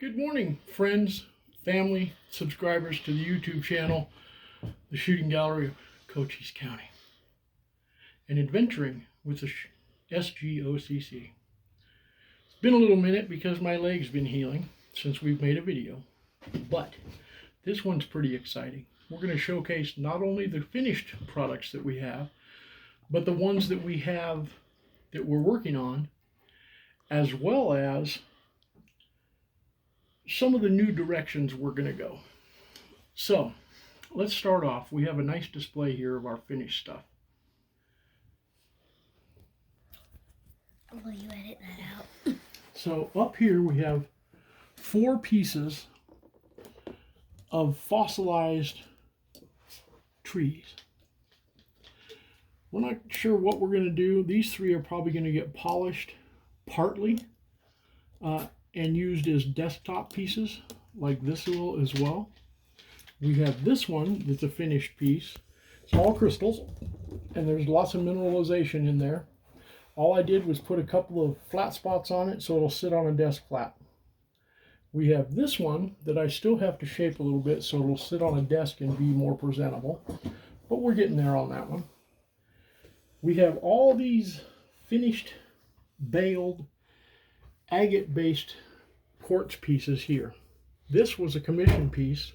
Good morning, friends, family, subscribers to the YouTube channel, the Shooting Gallery of Cochise County, and adventuring with the S.G.O.C.C. It's been a little minute because my leg's been healing since we've made a video, but this one's pretty exciting. We're going to showcase not only the finished products that we have, but the ones that we have that we're working on, as well as some of the new directions we're going to go. So let's start off. We have a nice display here of our finished stuff. Will you edit that out? So up here we have 4 pieces of fossilized trees. We're not sure what we're going to do. These 3 are probably going to get polished partly and used as desktop pieces, like this will as well. We have this one that's a finished piece. It's all crystals, and there's lots of mineralization in there. All I did was put a couple of flat spots on it so it'll sit on a desk flat. We have this one that I still have to shape a little bit so it'll sit on a desk and be more presentable, but we're getting there on that one. We have all these finished, baled, agate-based quartz pieces here. This was a commission piece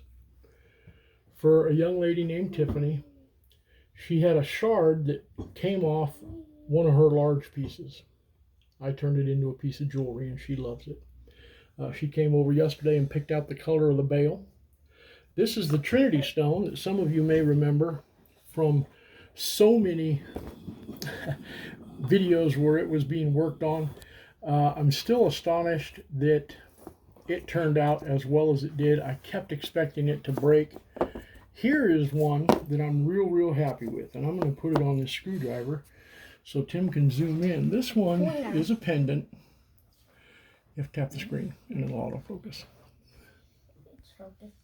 for a young lady named Tiffany. She had a shard that came off one of her large pieces. I turned it into a piece of jewelry and she loves it. She came over yesterday and picked out the color of the bale. This is the Trinity stone that some of you may remember from so many videos where it was being worked on. I'm still astonished that it turned out as well as it did. I kept expecting it to break. Here is one that I'm real happy with, and I'm going to put it on this screwdriver so Tim can zoom in. This one is a pendant. You have to tap the screen and it'll autofocus. It's focused.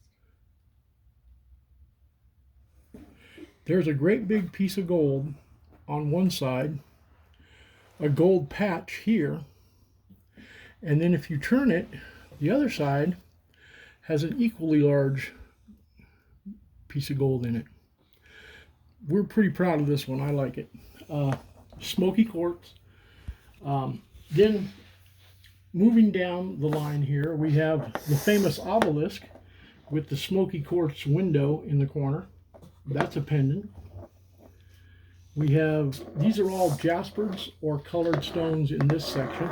There's a great big piece of gold on one side, a gold patch here, and then if you turn it, the other side has an equally large piece of gold in it. We're pretty proud of this one. I like it. Smoky quartz. Then moving down the line here, we have the famous obelisk with the smoky quartz window in the corner. That's a pendant. We have, these are all jaspers or colored stones in this section.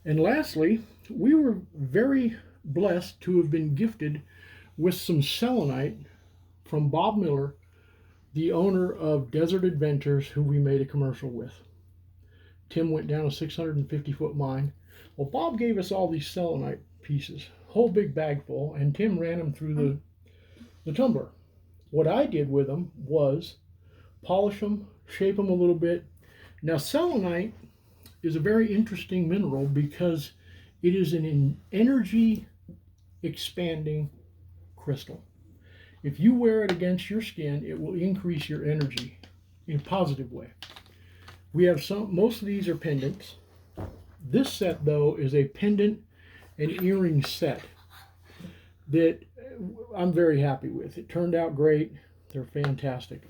And lastly, we were very blessed to have been gifted with some selenite from Bob Miller, the owner of Desert Adventures, who we made a commercial with. Tim went down a 650-foot mine. Well, Bob gave us all these selenite pieces, whole big bag full, and Tim ran them through the tumbler. What I did with them was polish them, shape them a little bit. Now, selenite is a very interesting mineral because it is an energy expanding crystal. If you wear it against your skin, it will increase your energy in a positive way. We have most of these are pendants. This set, though, is a pendant and earring set that I'm very happy with. It turned out great. They're fantastic.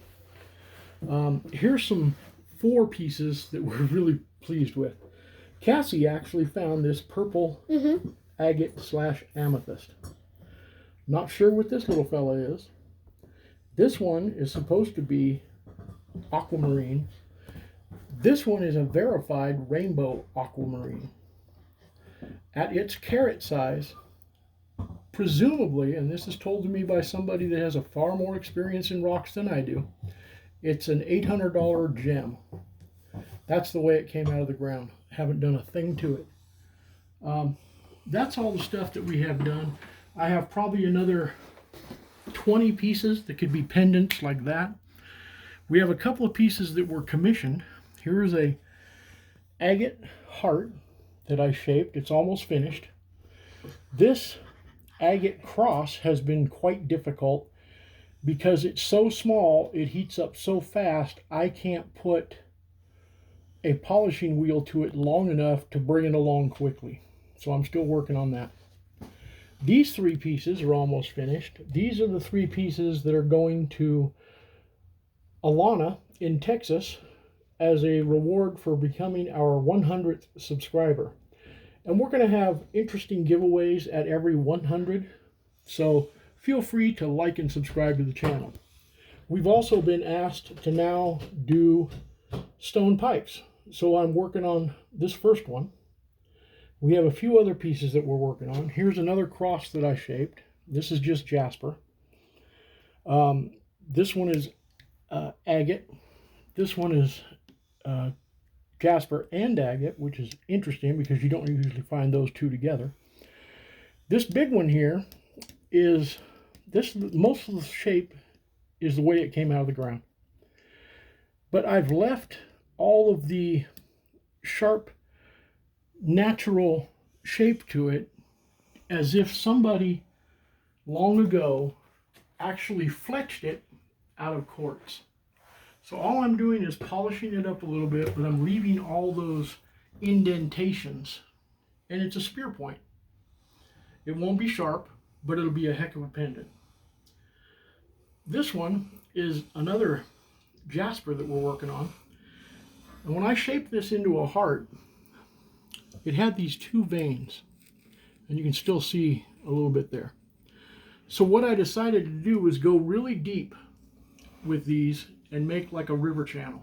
Here's some 4 pieces that we're really pleased with. Cassie actually found this purple agate / amethyst. Not sure what this little fella is. This one is supposed to be aquamarine. This one is a verified rainbow aquamarine. At its carat size, presumably, and this is told to me by somebody that has a far more experience in rocks than I do, it's an $800 gem. That's the way it came out of the ground. Haven't done a thing to it. That's all the stuff that we have done. I have probably another 20 pieces that could be pendants like that. We have a couple of pieces that were commissioned. Here's a agate heart that I shaped. It's almost finished. This agate cross has been quite difficult because it's so small, it heats up so fast, I can't put a polishing wheel to it long enough to bring it along quickly. So I'm still working on that. These 3 pieces are almost finished. These are the 3 pieces that are going to Alana in Texas as a reward for becoming our 100th subscriber. And we're going to have interesting giveaways at every 100. So feel free to like and subscribe to the channel. We've also been asked to now do stone pipes. So I'm working on this first one. We have a few other pieces that we're working on. Here's another cross that I shaped. This is just jasper. This one is agate. This one is jasper and agate, which is interesting because you don't usually find those two together. This big one here is this. Most of the shape is the way it came out of the ground, but I've left all of the sharp, natural shape to it, as if somebody long ago actually fletched it out of quartz. So all I'm doing is polishing it up a little bit, but I'm leaving all those indentations, and it's a spear point. It won't be sharp, but it'll be a heck of a pendant. This one is another jasper that we're working on. And when I shaped this into a heart, it had these 2 veins, and you can still see a little bit there. So what I decided to do was go really deep with these and make like a river channel.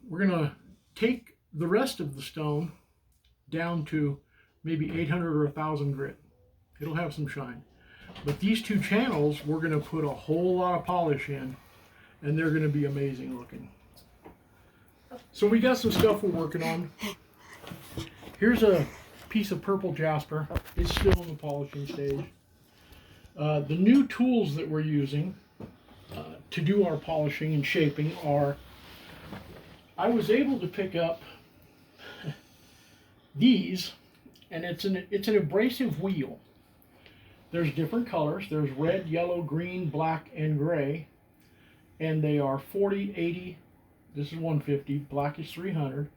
We're going to take the rest of the stone down to maybe 800 or 1000 grit. It'll have some shine. But these 2 channels, we're going to put a whole lot of polish in, and they're going to be amazing looking. So we got some stuff we're working on. Here's a piece of purple jasper. It's still in the polishing stage. The new tools that we're using to do our polishing and shaping are, I was able to pick up these, and it's an abrasive wheel. There's different colors. There's red, yellow, green, black, and gray, and they are 40, 80. This is 150. Black is 300.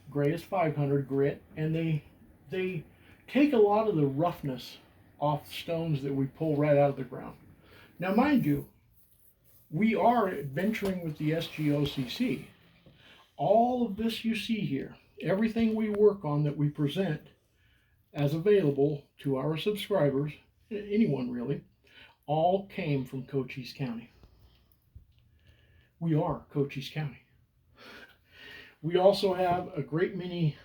Gray is 500 grit, and they take a lot of the roughness off stones that we pull right out of the ground. Now, mind you, we are adventuring with the S.G.O.C.C. All of this you see here, everything we work on that we present as available to our subscribers, anyone really, all came from Cochise County. We are Cochise County. We also have a great many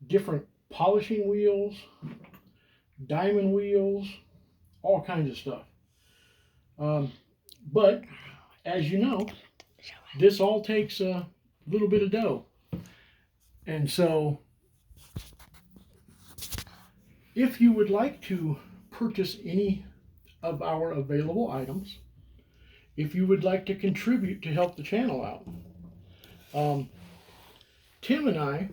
different polishing wheels, diamond wheels, all kinds of stuff. But as you know, this all takes a little bit of dough. And so if you would like to purchase any of our available items, if you would like to contribute to help the channel out, Tim and I,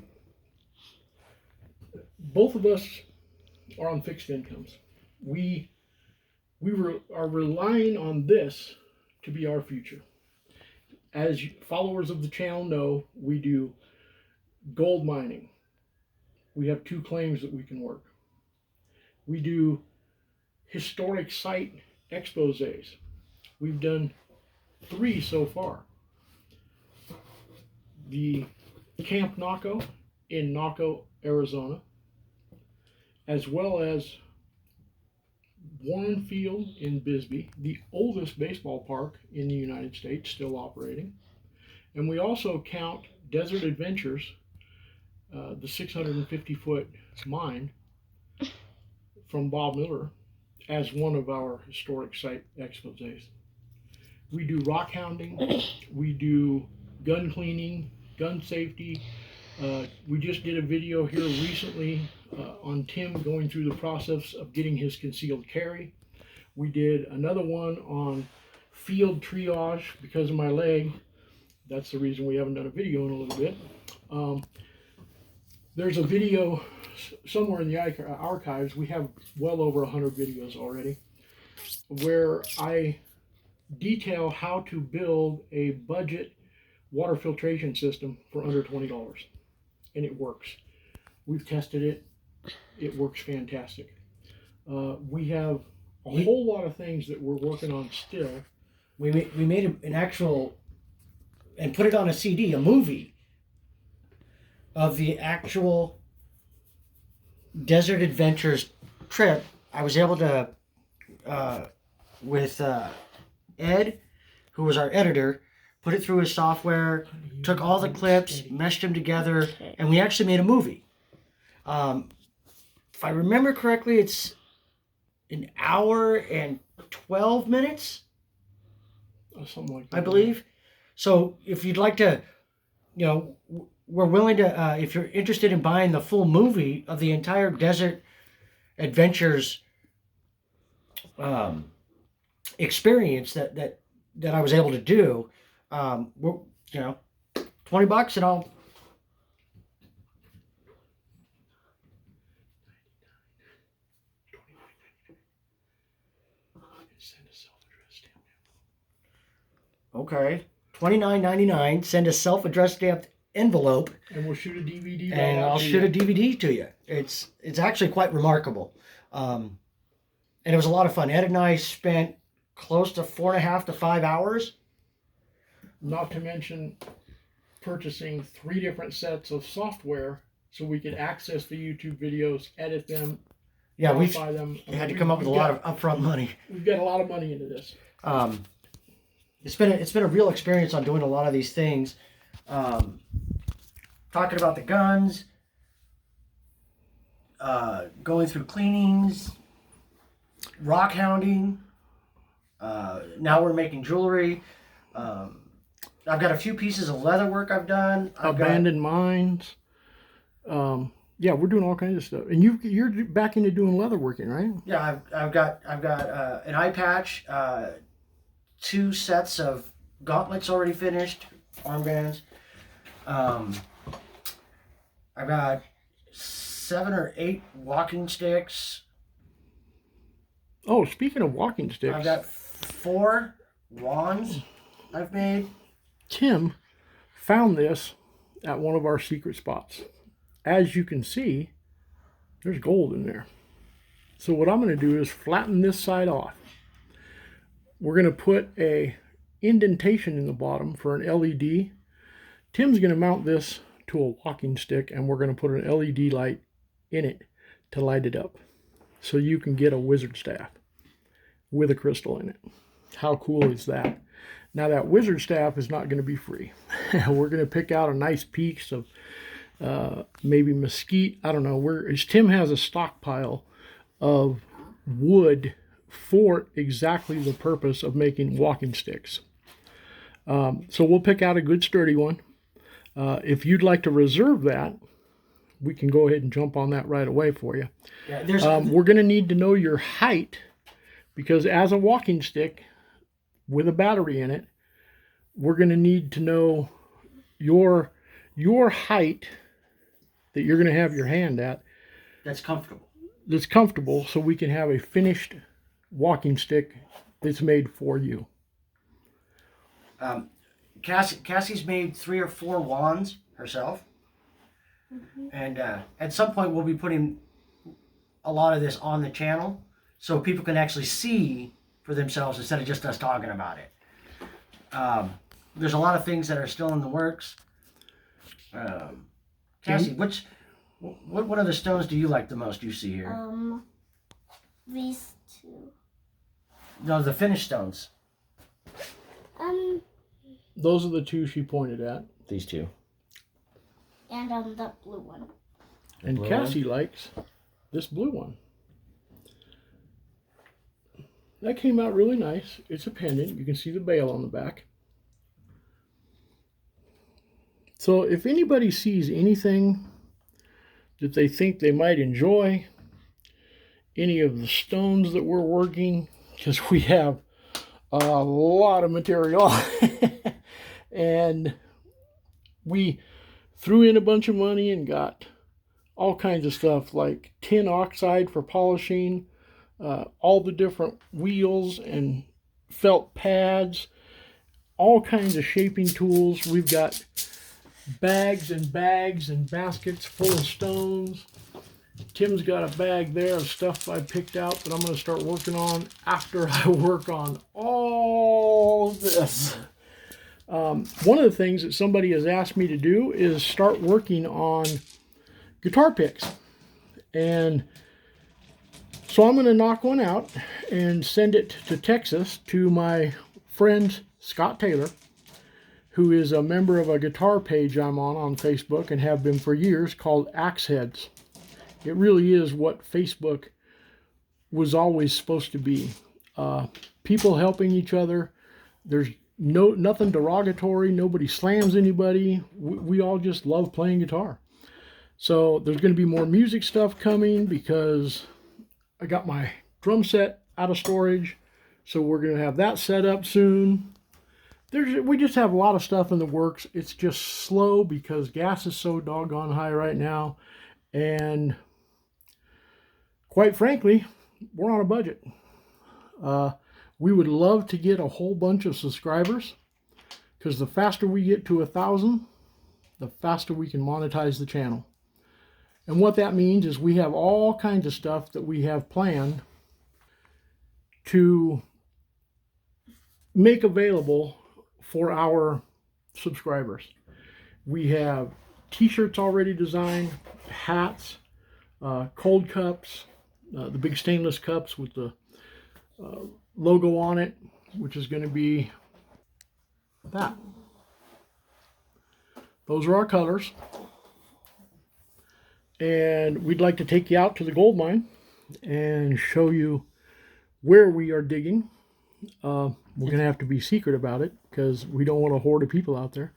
both of us are on fixed incomes. We are relying on this to be our future. As followers of the channel know, we do gold mining. We have 2 claims that we can work. We do historic site exposés. We've done 3 so far. The Camp Naco in Naco, Arizona, as well as Warren Field in Bisbee, the oldest baseball park in the United States, still operating. And we also count Desert Adventures, the 650-foot mine from Bob Miller, as one of our historic site exposés. We do rock hounding, we do gun cleaning, gun safety. We just did a video here recently on Tim going through the process of getting his concealed carry. We did another one on field triage because of my leg. That's the reason we haven't done a video in a little bit. There's a video somewhere in the archives. We have well over 100 videos already where I detail how to build a budget water filtration system for under $20, and it works. We've tested it. It works fantastic. We have a whole lot of things that we're working on still. We made an actual, and put it on a CD, a movie of the actual Desert Adventures trip. I was able to, with Ed, who was our editor, put it through his software, took all the clips, meshed them together, and we actually made a movie. If I remember correctly, it's an hour and 12 minutes, Something like that. I believe. So if you'd like to, we're willing to, if you're interested in buying the full movie of the entire Desert Adventures experience that I was able to do, we're, $20 and I'll. Okay, $29.99. Send a self-addressed stamped envelope, and we'll shoot a DVD. And I'll shoot a DVD to you. It's actually quite remarkable, and it was a lot of fun. Ed and I spent close to 4.5 to 5 hours. Not to mention purchasing 3 different sets of software so we could access the YouTube videos, edit them, modify them. We had to come up with a lot of upfront money. We've got a lot of money into this. It's been a real experience on doing a lot of these things. Talking about the guns, going through cleanings, rock hounding. Now we're making jewelry. I've got a few pieces of leather work I've done. Abandoned mines. Yeah, we're doing all kinds of stuff. And you're back into doing leather working, right? Yeah, I've got an eye patch, 2 sets of gauntlets already finished, armbands. I've got 7 or 8 walking sticks. Oh, speaking of walking sticks, I've got 4 wands I've made. Tim found this at one of our secret spots. As you can see, there's gold in there. So what I'm going to do is flatten this side off. We're going to put a indentation in the bottom for an LED. Tim's going to mount this to a walking stick, and we're going to put an LED light in it to light it up. So you can get a wizard staff with a crystal in it. How cool is that? Now that wizard staff is not going to be free. We're going to pick out a nice piece of maybe mesquite. I don't know. Tim has a stockpile of wood for exactly the purpose of making walking sticks. So we'll pick out a good sturdy one. If you'd like to reserve that, we can go ahead and jump on that right away for you. Yeah, we're going to need to know your height, because as a walking stick with a battery in it, we're going to need to know your height that you're going to have your hand at. That's comfortable. That's comfortable, so we can have a finished walking stick that's made for you. Cassie's made 3 or 4 wands herself. Mm-hmm. And at some point we'll be putting a lot of this on the channel so people can actually see for themselves instead of just us talking about it. There's a lot of things that are still in the works. Cassie, what one of the stones do you like the most you see here? These 2. No, the finished stones. Those are the 2 she pointed at. These 2. And the blue one. And Cassie likes this blue one. That came out really nice. It's a pendant. You can see the bail on the back. So if anybody sees anything that they think they might enjoy, any of the stones that we're working, because we have a lot of material, and we threw in a bunch of money and got all kinds of stuff like tin oxide for polishing, all the different wheels and felt pads, all kinds of shaping tools. We've got bags and bags and baskets full of stones. Tim's got a bag there of stuff I picked out that I'm going to start working on after I work on all this. One of the things that somebody has asked me to do is start working on guitar picks. And so I'm going to knock one out and send it to Texas to my friend Scott Taylor, who is a member of a guitar page I'm on Facebook and have been for years, called Axe Heads. It really is what Facebook was always supposed to be. People helping each other. There's nothing derogatory. Nobody slams anybody. We all just love playing guitar. So there's going to be more music stuff coming because I got my drum set out of storage. So we're going to have that set up soon. We just have a lot of stuff in the works. It's just slow because gas is so doggone high right now. And quite frankly, we're on a budget. We would love to get a whole bunch of subscribers because the faster we get to 1,000, the faster we can monetize the channel. And what that means is we have all kinds of stuff that we have planned to make available for our subscribers. We have t-shirts already designed, hats, cold cups, the big stainless cups with the logo on it, which is going to be that. Those are our colors. And we'd like to take you out to the gold mine and show you where we are digging. We're going to have to be secret about it because we don't want a horde of people out there.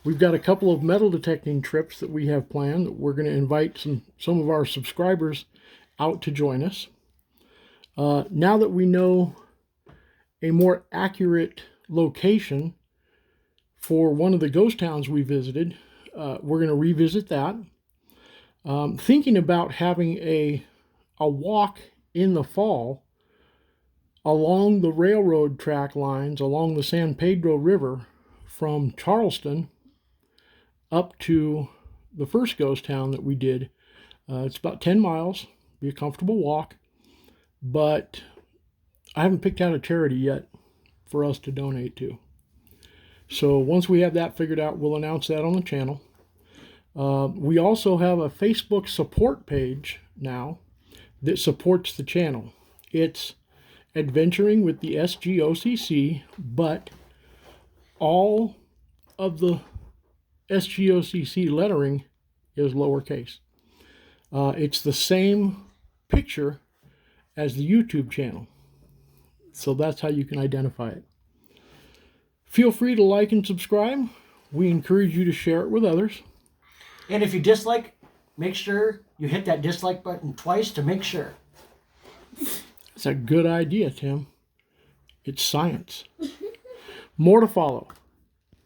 We've got a couple of metal detecting trips that we have planned that we're going to invite some of our subscribers out to join us. Now that we know a more accurate location for one of the ghost towns we visited, we're going to revisit that. Thinking about having a walk in the fall along the railroad track lines, along the San Pedro River from Charleston up to the first ghost town that we did. It's about 10 miles, be a comfortable walk, but I haven't picked out a charity yet for us to donate to. So once we have that figured out, we'll announce that on the channel. We also have a Facebook support page now that supports the channel. It's Adventuring with the S.G.O.C.C, but all of the S.G.O.C.C lettering is lowercase. It's the same picture as the YouTube channel. So that's how you can identify it. Feel free to like and subscribe. We encourage you to share it with others. And if you dislike, make sure you hit that dislike button twice to make sure. It's a good idea, Tim. It's science. More to follow.